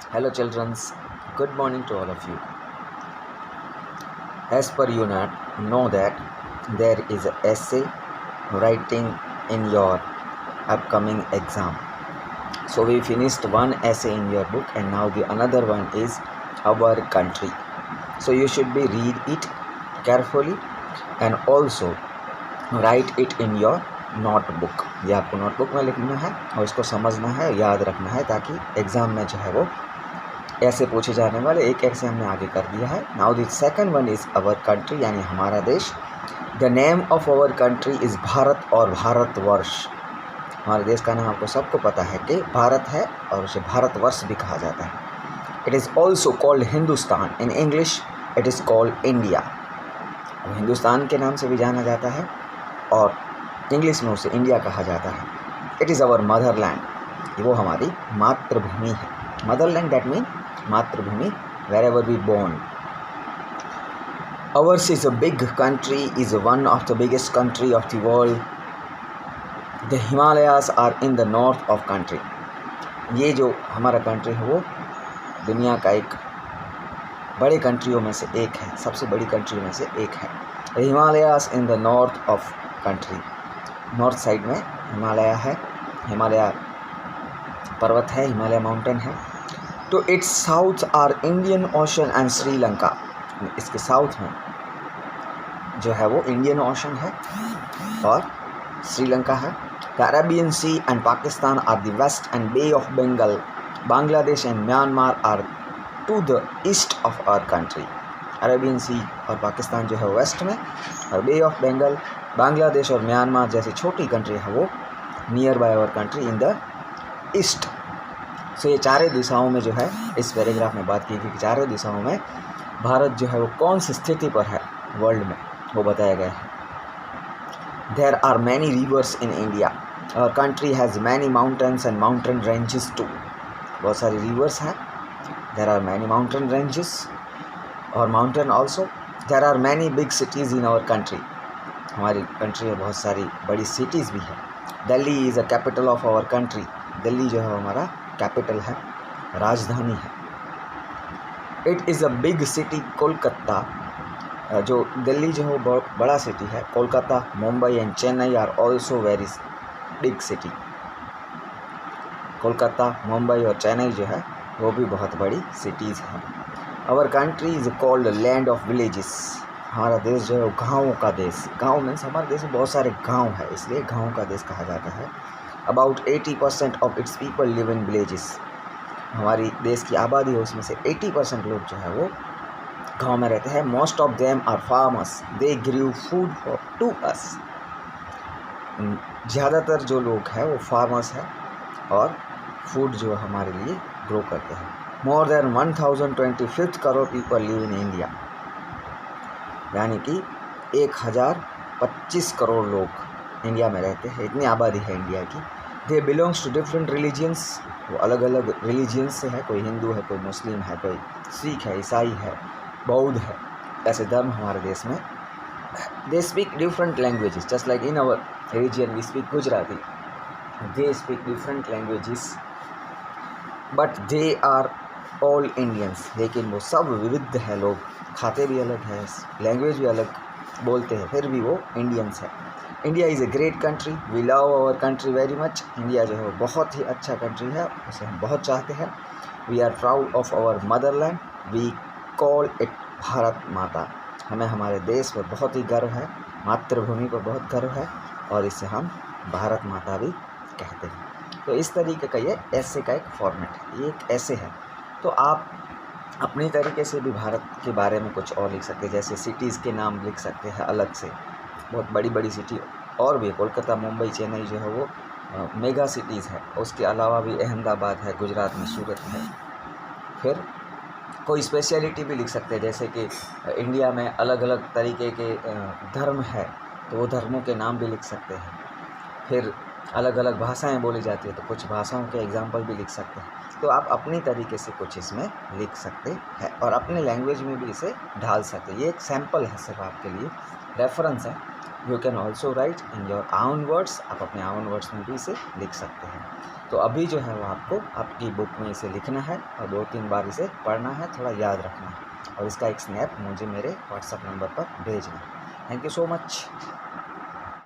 Hello, children. Good morning to all of you. As per you know that there is an essay writing in your upcoming exam. So we finished one essay in your book, and now the another one is our country. So you should be read it carefully and also write it in your notebook. ये आपको notebook में लिखना है और इसको समझना है, याद रखना है, ताकि एग्ज़ाम में जो है वो ऐसे पूछे जाने वाले एक ऐसे हमने आगे कर दिया है. Now the second one is our country, यानी हमारा देश. The name of our country is Bharat और भारतवर्ष. हमारे देश का नाम आपको सबको पता है कि भारत है और उसे भारतवर्ष भी कहा जाता है. It is also called Hindustan. In English it is called India. Hindustan के नाम से भी जाना जाता है और इंग्लिश में उसे इंडिया कहा जाता है. It is our Motherland. वो हमारी मातृभूमि है. मदरलैंड दैट मीन मातृभूमि, wherever we born. Ours is a big country, is one of the biggest country of the world. The Himalayas are in the north of country. ये जो हमारा country है वो दुनिया का एक बड़े कंट्रियों में से एक है, सबसे बड़ी कंट्री में से एक है. The Himalayas in the north of country. North side में हिमालय है, हिमालय पर्वत है, हिमालय माउंटेन है. तो it's south are Indian ocean and Sri Lanka. इसके साउथ में जो है वो इंडियन ओशन है और श्रीलंका है. The Arabian sea and Pakistan are the west and bay of Bengal. Bangladesh and Myanmar are to the east of our country. Arabian sea और पाकिस्तान जो है वेस्ट में, और बे ऑफ बंगाल, बांग्लादेश और म्यांमार जैसी छोटी कंट्री है वो near by our country in the east. So ये चारों दिशाओं में जो है इस पैराग्राफ में बात की गई कि चारों दिशाओं में भारत जो है वो कौन सी स्थिति पर है वर्ल्ड में, वो बताया गया है. There are many rivers in India. Our country has many mountains and mountain ranges too. बहुत सारी रिवर्स हैं. There are many mountain ranges और mountain also. There are many big cities in our country. हमारी country में बहुत सारी बड़ी cities भी है. Delhi is a capital of our country. Delhi जो है हमारा कैपिटल है, राजधानी है. It is a big city. Kolkata, जो दिल्ली जो है वो बड़ा सिटी है. Kolkata, Mumbai and Chennai are also very big city. Kolkata, Mumbai और चेन्नई जो है वो भी बहुत बड़ी सिटीज़ हैं. Our country is called land of villages. हमारा देश जो है वो गाँवों का देश. गाँव मीन्स हमारे देश में बहुत सारे गाँव है, इसलिए गाँव का देश कहा जाता है. About 80% of its people live in villages. हमारी देश की आबादी है उसमें से 80% लोग जो है वो गांव में रहते हैं. Most of them are farmers. They grew food for to us. ज़्यादातर जो लोग हैं वो फार्मर्स हैं और फूड जो हमारे लिए ग्रो करते हैं. More than 1025 crore people live in India. यानी कि 1025 करोड़ लोग इंडिया में रहते हैं. इतनी आबादी है इंडिया की. They belongs to different religions. वो अलग अलग रिलीजियंस से है. कोई हिंदू है, कोई मुस्लिम है, कोई सिख है, ईसाई है, बौद्ध है. ऐसे धर्म हमारे देश में. They speak different languages just like in our religion we speak Gujarati. They speak different languages but they are all Indians. लेकिन वो सब विविध है. लोग खाते भी अलग हैं, लैंग्वेज भी अलग बोलते हैं, फिर भी वो इंडियंस है. India is a great country. We love our country very much. India जो है वो बहुत ही अच्छा कंट्री है, उसे हम बहुत चाहते हैं. We are proud of our motherland. We call it Bharat Mata. हमें हमारे देश पर बहुत ही गर्व है, मातृभूमि पर बहुत गर्व है और इसे हम भारत माता भी कहते हैं. तो इस तरीके का ये ऐसे का एक फॉर्मेट है. ये एक ऐसे है. तो आप अपनी तरीके से भी भारत के बारे में कुछ और लिख सकते हैं. जैसे सिटीज़ के नाम लिख सकते हैं अलग से. बहुत बड़ी बड़ी सिटी और भी कोलकाता, मुंबई, चेन्नई जो है वो मेगा सिटीज़ है. उसके अलावा भी अहमदाबाद है, गुजरात में सूरत है. फिर कोई स्पेशलिटी भी लिख सकते हैं. जैसे कि इंडिया में अलग अलग तरीके के धर्म है, तो वो धर्मों के नाम भी लिख सकते हैं. फिर अलग अलग भाषाएं बोली जाती है, तो कुछ भाषाओं के एग्जाम्पल भी लिख सकते हैं. तो आप अपनी तरीके से कुछ इसमें लिख सकते हैं और अपने लैंग्वेज में भी इसे ढाल सकते हैं। ये एक सैम्पल है, सिर्फ आपके लिए रेफरेंस है। You can also right in your आउन वर्ड्स, आप अपने आउन वर्ड्स में भी इसे लिख सकते हैं। तो अभी जो है वो आपको आपकी बुक में इसे लिखना है और 2-3 बार इसे पढ़ना है, थोड़ा याद रखना है और इसका एक स्नैप मुझे मेरे व्हाट्सएप नंबर पर भेजना है। Thank you so much.